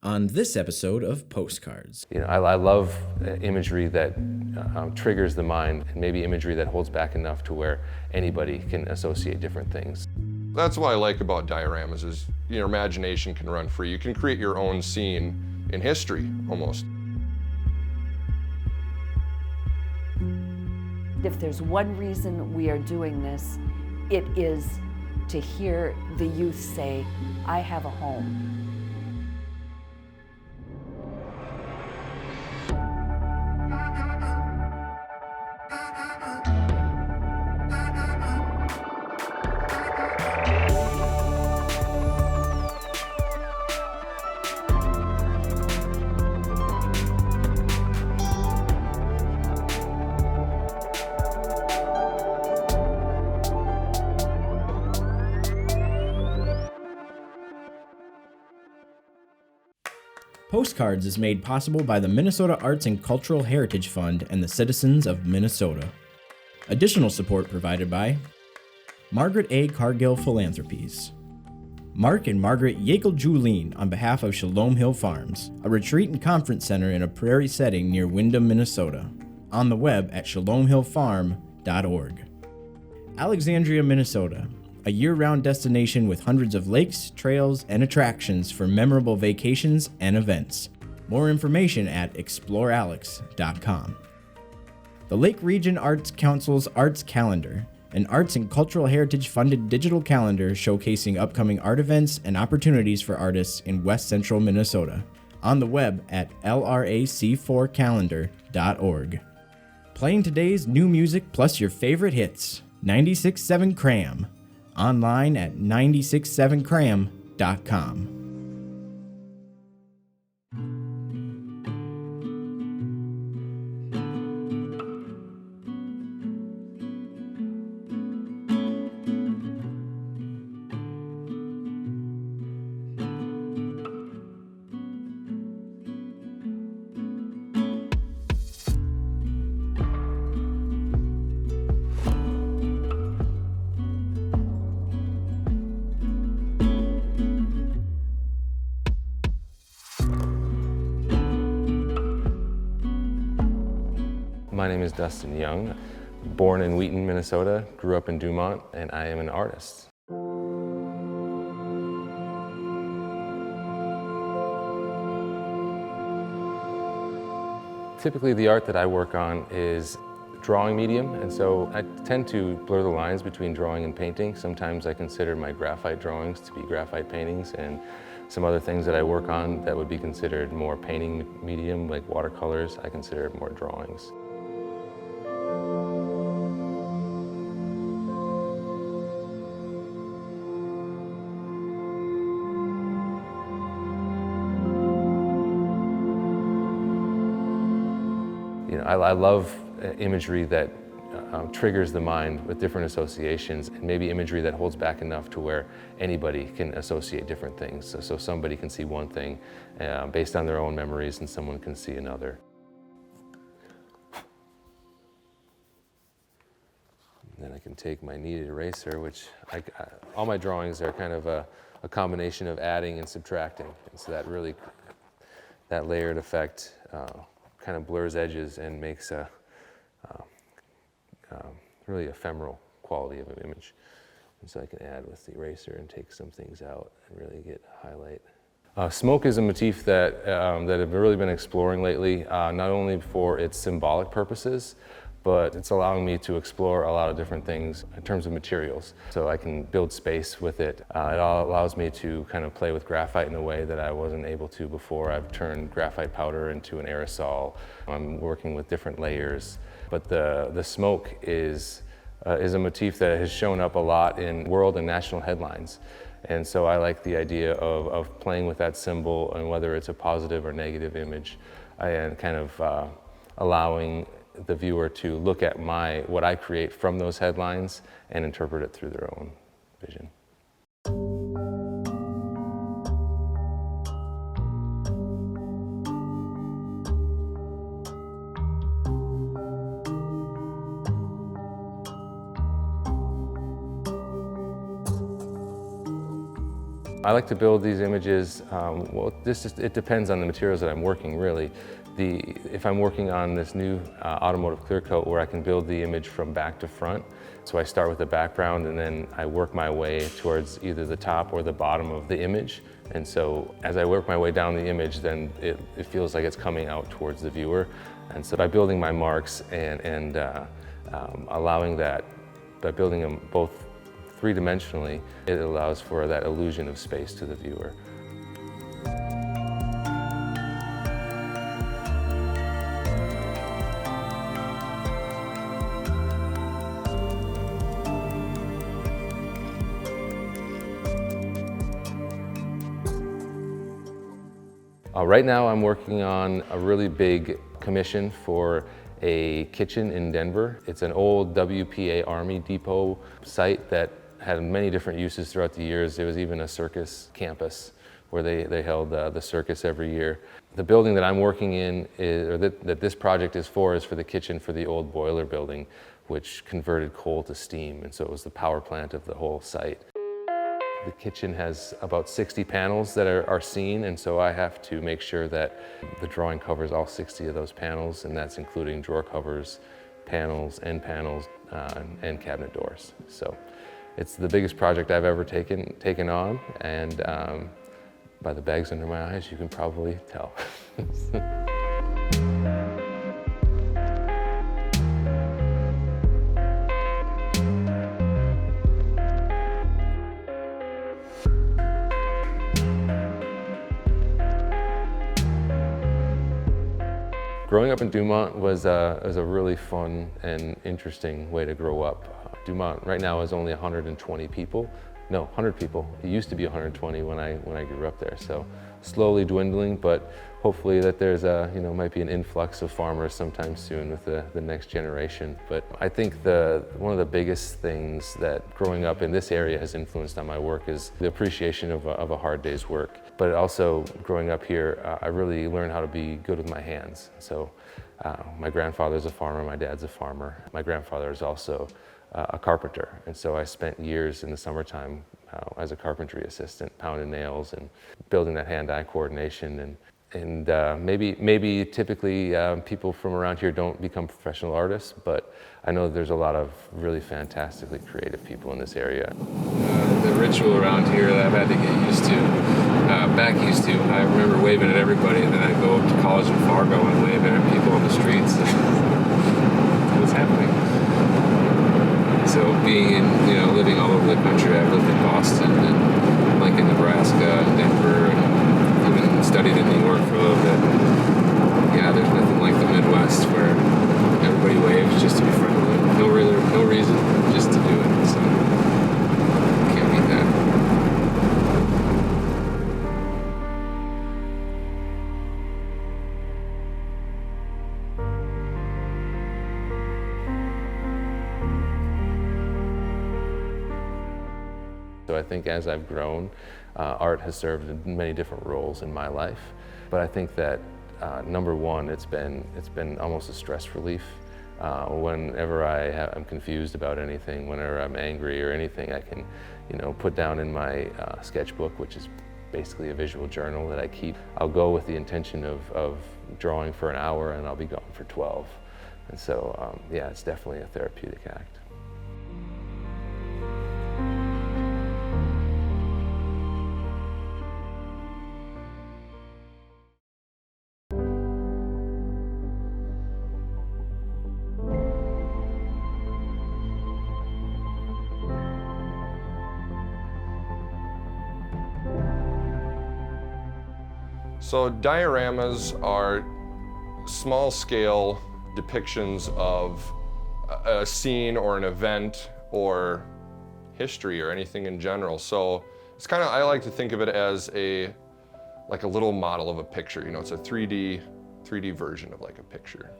on this episode of Postcards. I love imagery that triggers the mind, and maybe imagery that holds back enough to where anybody can associate different things. That's what I like about dioramas is your imagination can run free. You can create your own scene in history, almost. If there's one reason we are doing this, it is to hear the youth say, I have a home. Postcards is made possible by the Minnesota Arts and Cultural Heritage Fund and the citizens of Minnesota. Additional support provided by Margaret A. Cargill Philanthropies, Mark and Margaret Yakel-Julien on behalf of Shalom Hill Farms, a retreat and conference center in a prairie setting near Windham, Minnesota. On the web at shalomhillfarm.org. Alexandria, Minnesota, a year-round destination with hundreds of lakes, trails, and attractions for memorable vacations and events. More information at explorealex.com. The Lake Region Arts Council's Arts Calendar, an arts and cultural heritage funded digital calendar showcasing upcoming art events and opportunities for artists in West Central Minnesota. On the web at lrac4calendar.org. Playing today's new music plus your favorite hits, 96.7 Cram. Online at 967cram.com. My name is Dustin Young, born in Wheaton, Minnesota, grew up in Dumont, and I am an artist. Typically, the art that I work on is drawing medium, and so I tend to blur the lines between drawing and painting. Sometimes I consider my graphite drawings to be graphite paintings, and some other things that I work on that would be considered more painting medium, like watercolors, I consider more drawings. I love imagery that triggers the mind with different associations, and maybe imagery that holds back enough to where anybody can associate different things. So somebody can see one thing based on their own memories, and someone can see another. And then I can take my kneaded eraser, which all my drawings are kind of a combination of adding and subtracting, and so that layered effect kind of blurs edges and makes a really ephemeral quality of an image. And so I can add with the eraser and take some things out and really get highlight. Smoke is a motif that I've really been exploring lately, not only for its symbolic purposes, but it's allowing me to explore a lot of different things in terms of materials. So I can build space with it. It allows me to kind of play with graphite in a way that I wasn't able to before. I've turned graphite powder into an aerosol. I'm working with different layers. But the smoke is a motif that has shown up a lot in world and national headlines. And so I like the idea of playing with that symbol, and whether it's a positive or negative image, and kind of allowing the viewer to look at what I create from those headlines and interpret it through their own vision. I like to build these images, it depends on the materials that I'm working, really. If I'm working on this new automotive clear coat where I can build the image from back to front, so I start with the background and then I work my way towards either the top or the bottom of the image. And so as I work my way down the image, then it feels like it's coming out towards the viewer. And so by building my marks and allowing that, by building them both three-dimensionally, it allows for that illusion of space to the viewer. Right now I'm working on a really big commission for a kitchen in Denver. It's an old WPA Army Depot site that had many different uses throughout the years. There was even a circus campus where they held the circus every year. The building that I'm working in, that this project is for the kitchen for the old boiler building, which converted coal to steam, and so it was the power plant of the whole site. The kitchen has about 60 panels that are seen, and so I have to make sure that the drawing covers all 60 of those panels, and that's including drawer covers, panels, end panels, and cabinet doors. So it's the biggest project I've ever taken on, and by the bags under my eyes, you can probably tell. Growing up in Dumont was a really fun and interesting way to grow up. Dumont right now is only 120 people. No, 100 people. It used to be 120 when I grew up there. So slowly dwindling, but hopefully that there's might be an influx of farmers sometime soon with the next generation. But I think one of the biggest things that growing up in this area has influenced on my work is the appreciation of a hard day's work. But also growing up here, I really learned how to be good with my hands. So my grandfather's a farmer, my dad's a farmer. My grandfather is also a carpenter, and so I spent years in the summertime as a carpentry assistant, pounding nails and building that hand-eye coordination. And maybe typically people from around here don't become professional artists, but I know there's a lot of really fantastically creative people in this area. The ritual around here that I've had to get used to, I remember waving at everybody, and then I'd go up to college in Fargo and wave at people on the streets. What's happening? So living all over the country, I've lived in Boston and Lincoln, Nebraska, and Denver, and even studied in New York for a little bit. Yeah, there's nothing like the Midwest where everybody waves just to be friendly. No reason, just to do it. So can't beat that. So I think as I've grown, art has served many different roles in my life. But I think that number one, it's been almost a stress relief. Whenever I'm confused about anything, whenever I'm angry or anything, I can, put down in my sketchbook, which is basically a visual journal that I keep. I'll go with the intention of drawing for an hour, and I'll be gone for 12. And so, yeah, it's definitely a therapeutic act. So dioramas are small-scale depictions of a scene or an event or history or anything in general. So it's I like to think of it as like a little model of a picture. It's a 3D version of like a picture.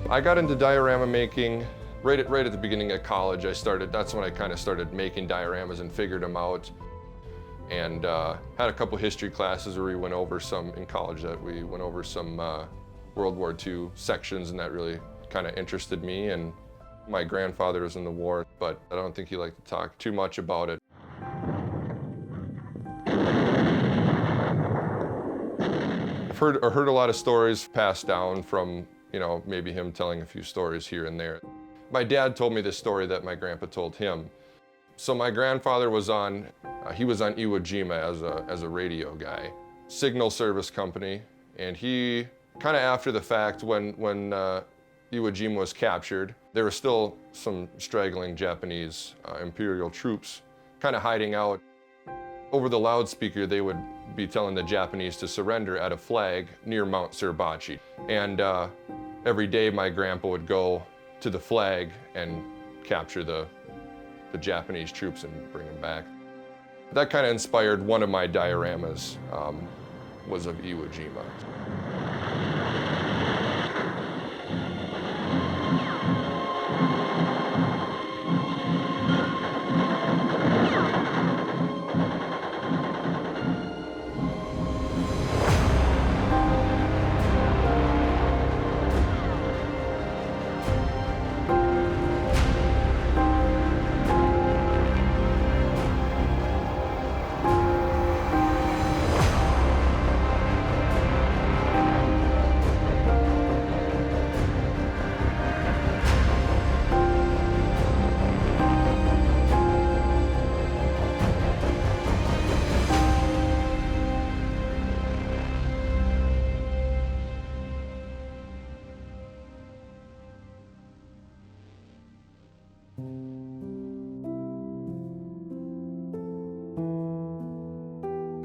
I got into diorama making right at the beginning of college. That's when I kind of started making dioramas and figured them out. and had a couple history classes where we went over some, in college, that we went over some World War II sections, and that really kind of interested me. And my grandfather was in the war, but I don't think he liked to talk too much about it. I've heard a lot of stories passed down from, maybe him telling a few stories here and there. My dad told me this story that my grandpa told him. So my grandfather was on Iwo Jima as a radio guy, signal service company, and he kind of after the fact when Iwo Jima was captured, there were still some straggling Japanese imperial troops kind of hiding out. Over the loudspeaker, they would be telling the Japanese to surrender at a flag near Mount Suribachi. And every day my grandpa would go to the flag and capture the Japanese troops and bring them back. That kind of inspired one of my dioramas, was of Iwo Jima.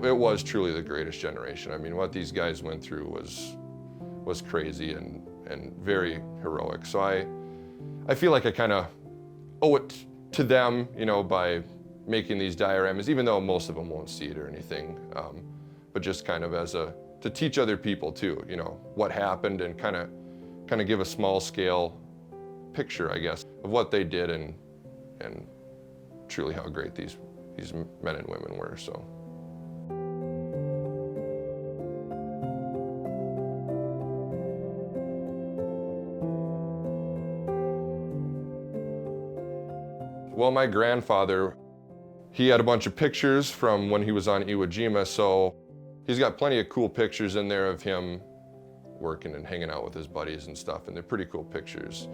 It was truly the greatest generation. I mean, what these guys went through was crazy and very heroic. So I feel like I kind of owe it to them, by making these dioramas, even though most of them won't see it or anything, but just kind of to teach other people too, what happened, and kind of give a small scale picture, I guess, of what they did and truly how great these men and women were. So. Well, my grandfather, he had a bunch of pictures from when he was on Iwo Jima, so he's got plenty of cool pictures in there of him working and hanging out with his buddies and stuff, and they're pretty cool pictures.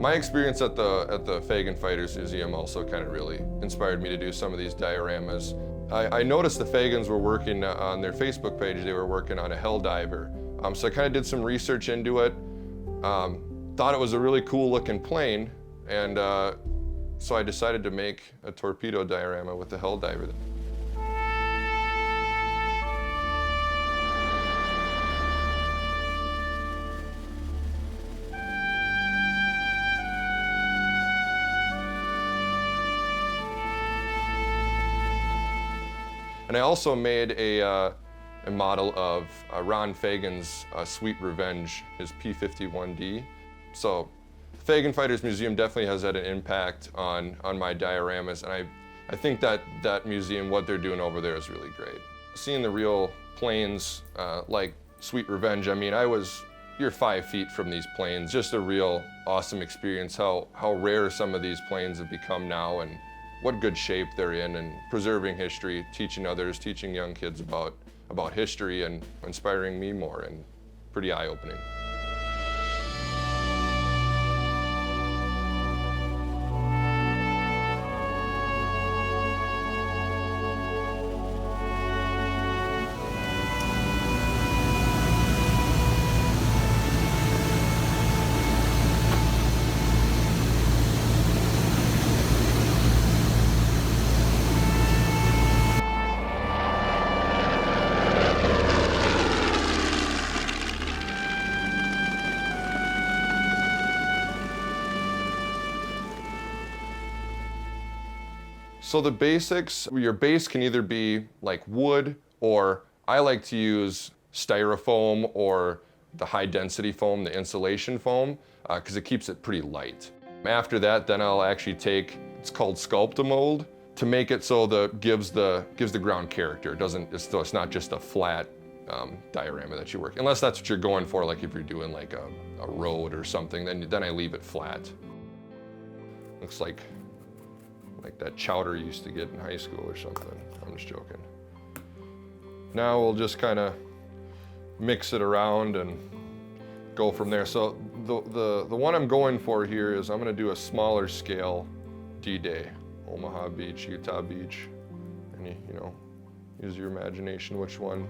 My experience at the Fagan Fighters Museum also kind of really inspired me to do some of these dioramas. I noticed the Fagans were working on their Facebook page, they were working on a Helldiver. So I kind of did some research into it, thought it was a really cool looking plane, and so I decided to make a torpedo diorama with the Helldiver. And I also made a model of Ron Fagan's Sweet Revenge, his P-51D. So Fagan Fighters Museum definitely has had an impact on my dioramas, and I think that museum, what they're doing over there is really great. Seeing the real planes like Sweet Revenge, I mean, you're 5 feet from these planes, just a real awesome experience, how rare some of these planes have become now, and what good shape they're in, and preserving history, teaching others, teaching young kids about history, and inspiring me more, and pretty eye-opening. So the basics, your base can either be like wood, or I like to use styrofoam or the high density foam, the insulation foam, because it keeps it pretty light. After that, then I'll actually take, it's called Sculpt-A-Mold, to make it so that gives the ground character. It's not just a flat diorama that you work, unless that's what you're going for, like if you're doing like a road or something, then I leave it flat. Looks like that chowder you used to get in high school or something. I'm just joking. Now we'll just kind of mix it around and go from there. So the one I'm going for here is I'm going to do a smaller scale D-Day. Omaha Beach, Utah Beach, and you know, use your imagination which one.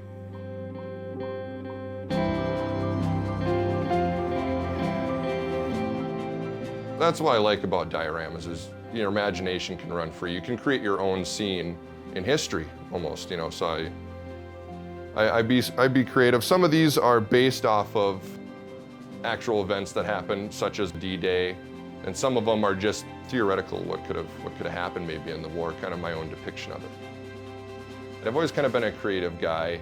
That's what I like about dioramas, is your imagination can run free. You can create your own scene in history almost, you know, so I'd be creative. Some of these are based off of actual events that happened, such as D-Day, and some of them are just theoretical, what could have happened maybe in the war, kind of my own depiction of it. And I've always kind of been a creative guy,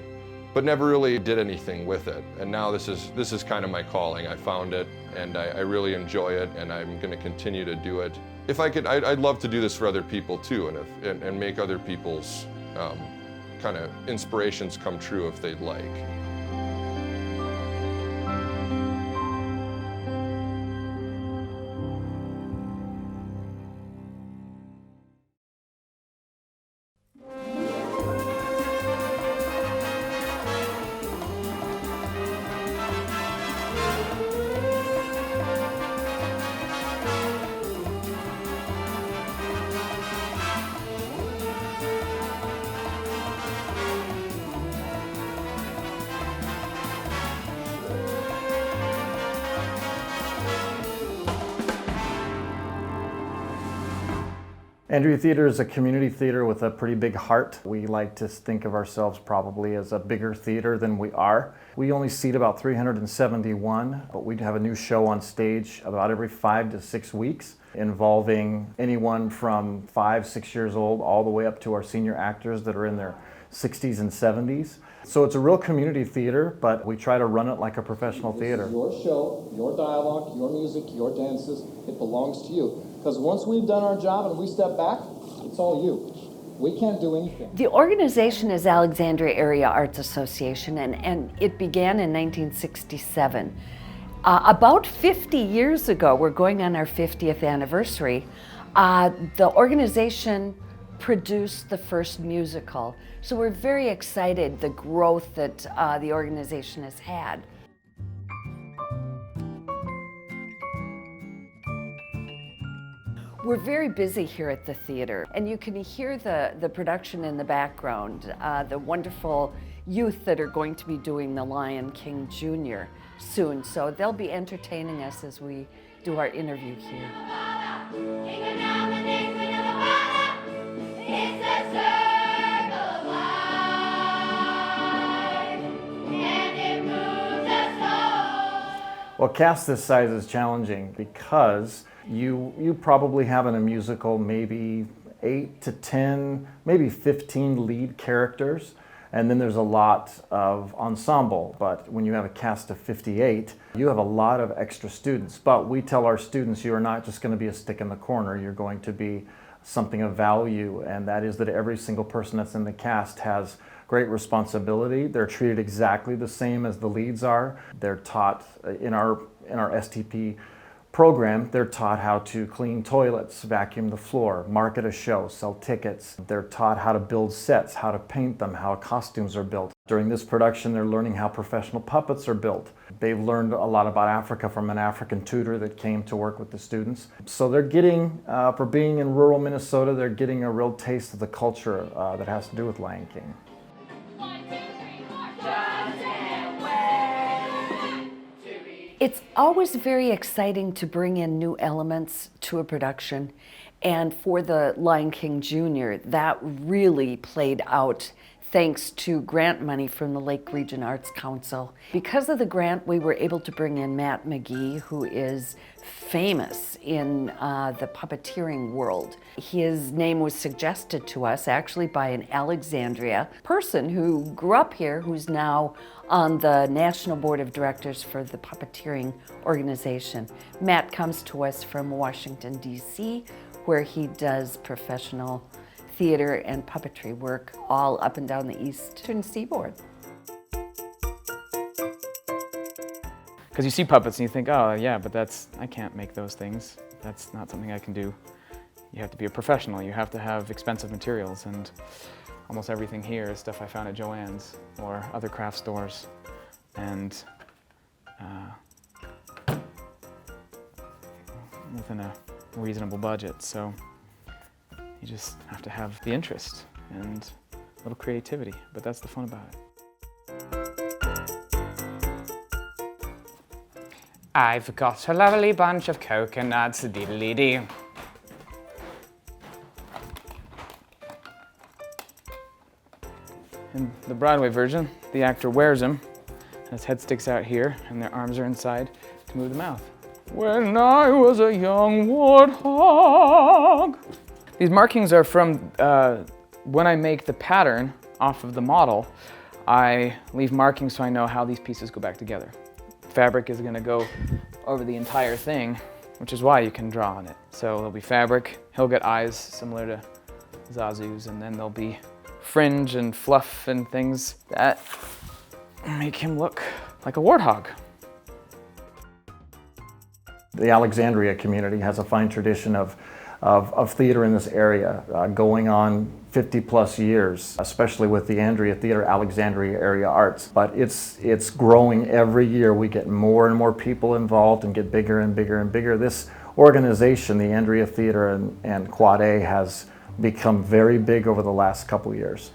but never really did anything with it. And now this is kind of my calling. I found it, and I really enjoy it, and I'm going to continue to do it. If I could, I'd love to do this for other people too, and make other people's kind of inspirations come true if they'd like. Andrea Theater is a community theater with a pretty big heart. We like to think of ourselves probably as a bigger theater than we are. We only seat about 371, but we have a new show on stage about every 5 to 6 weeks, involving anyone from 5, 6 years old all the way up to our senior actors that are in their 60s and 70s. So it's a real community theater, but we try to run it like a professional theater. Your show, your dialogue, your music, your dances, it belongs to you. Because once we've done our job and we step back, it's all you. We can't do anything. The organization is Alexandria Area Arts Association, and it began in 1967. About 50 years ago, we're going on our 50th anniversary, the organization produced the first musical. So we're very excited the growth that the organization has had. We're very busy here at the theater, and you can hear the production in the background, the wonderful youth that are going to be doing The Lion King Jr. soon. So they'll be entertaining us as we do our interview here. Well, cast this size is challenging because you probably have in a musical maybe 8 to 10, maybe 15 lead characters, and then there's a lot of ensemble. But when you have a cast of 58, you have a lot of extra students. But we tell our students, you are not just going to be a stick in the corner, you're going to be something of value, and that is that every single person that's in the cast has great responsibility. They're treated exactly the same as the leads are. They're taught in our STP program, they're taught how to clean toilets, vacuum the floor, market a show, sell tickets. They're taught how to build sets, how to paint them, how costumes are built. During this production, they're learning how professional puppets are built. They've learned a lot about Africa from an African tutor that came to work with the students. So they're getting, for being in rural Minnesota, they're getting a real taste of the culture that has to do with Lion King. It's always very exciting to bring in new elements to a production, and for the Lion King Jr., that really played out thanks to grant money from the Lake Region Arts Council. Because of the grant, we were able to bring in Matt McGee, who is famous in the puppeteering world. His name was suggested to us actually by an Alexandria person who grew up here, who's now on the National Board of Directors for the puppeteering organization. Matt comes to us from Washington, D.C., where he does professional theater and puppetry work all up and down the Eastern Seaboard. Because you see puppets and you think, oh yeah, but I can't make those things. That's not something I can do. You have to be a professional. You have to have expensive materials, and almost everything here is stuff I found at Joann's or other craft stores. And within a reasonable budget. So you just have to have the interest and a little creativity, but that's the fun about it. I've got a lovely bunch of coconuts, diddly-dee. In the Broadway version, the actor wears them, and his head sticks out here, and their arms are inside to move the mouth. When I was a young warthog. These markings are from when I make the pattern off of the model, I leave markings so I know how these pieces go back together. Fabric is gonna go over the entire thing, which is why you can draw on it. So there'll be fabric, he'll get eyes similar to Zazu's, and then there'll be fringe and fluff and things that make him look like a warthog. The Alexandria community has a fine tradition of theater in this area, going on 50 plus years, especially with the Andrea Theater Alexandria Area Arts. But it's growing every year. We get more and more people involved and get bigger and bigger and bigger. This organization, the Andrea Theater and Quad A, has become very big over the last couple years.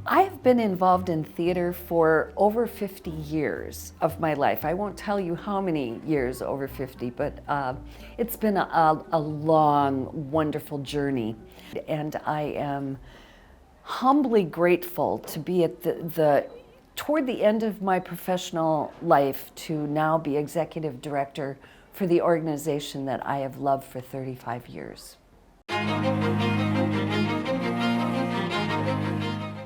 I have been involved in theater for over 50 years of my life. I won't tell you how many years over 50, but it's been a long, wonderful journey. And I am humbly grateful to be at toward the end of my professional life to now be executive director for the organization that I have loved for 35 years.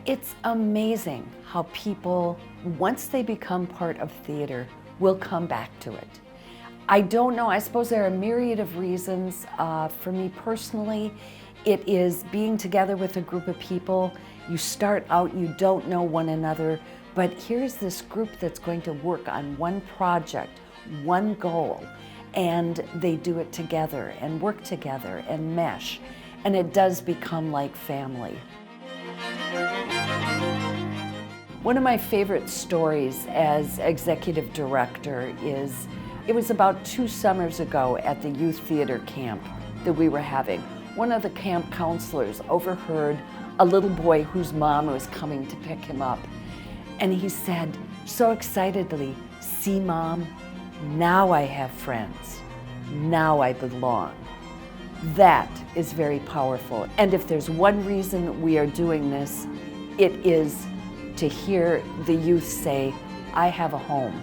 It's amazing how people, once they become part of theater, will come back to it. I don't know, I suppose there are a myriad of reasons. For me personally, it is being together with a group of people. You start out, you don't know one another, but here's this group that's going to work on one project, one goal, and they do it together and work together and mesh, and it does become like family. One of my favorite stories as executive director is, it was about 2 summers ago at the youth theater camp that we were having. One of the camp counselors overheard a little boy whose mom was coming to pick him up. And he said, so excitedly, "See, Mom, now I have friends. Now I belong." That is very powerful. And if there's one reason we are doing this, it is to hear the youth say, "I have a home."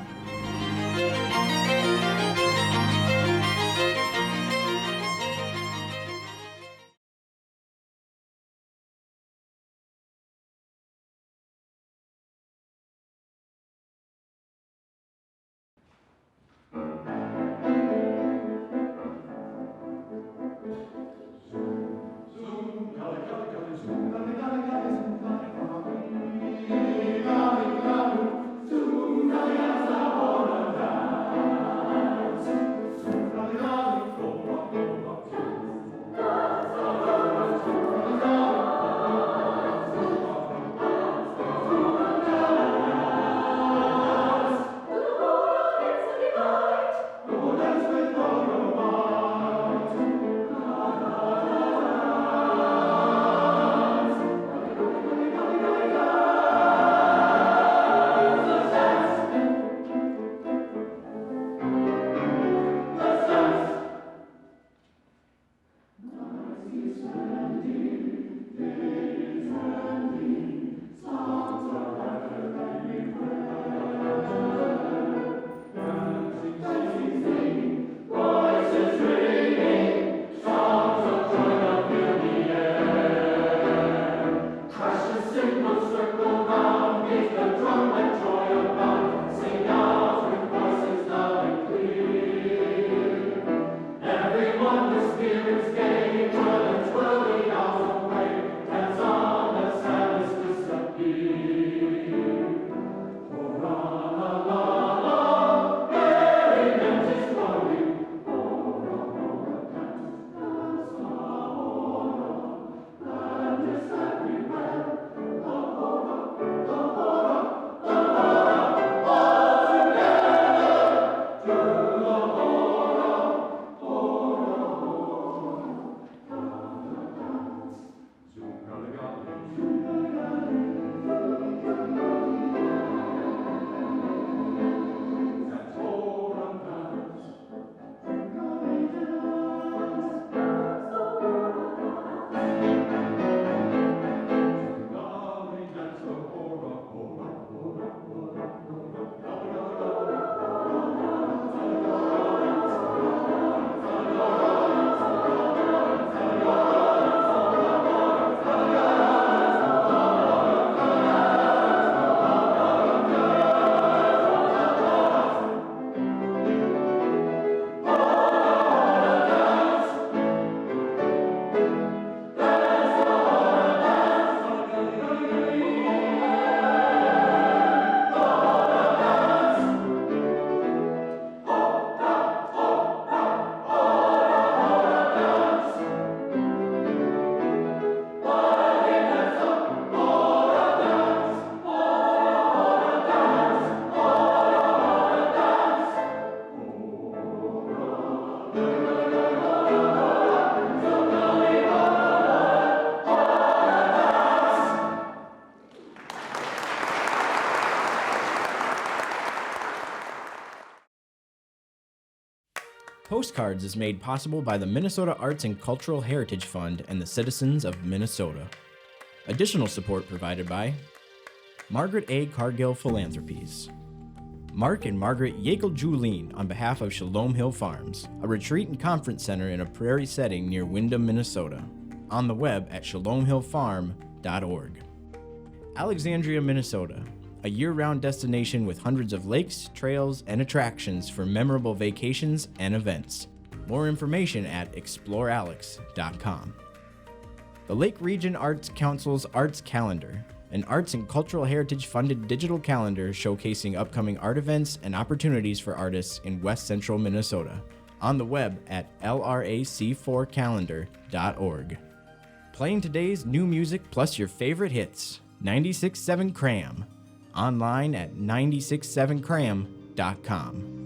Postcards is made possible by the Minnesota Arts and Cultural Heritage Fund and the citizens of Minnesota. Additional support provided by Margaret A. Cargill Philanthropies. Mark and Margaret Yakel-Julien on behalf of Shalom Hill Farms, a retreat and conference center in a prairie setting near Windham, Minnesota. On the web at shalomhillfarm.org. Alexandria, Minnesota, a year-round destination with hundreds of lakes, trails, and attractions for memorable vacations and events. More information at explorealex.com. The Lake Region Arts Council's Arts Calendar, an arts and cultural heritage funded digital calendar showcasing upcoming art events and opportunities for artists in West Central Minnesota. On the web at lrac4calendar.org. Playing today's new music plus your favorite hits, 96.7 Cram. Online at 967cram.com.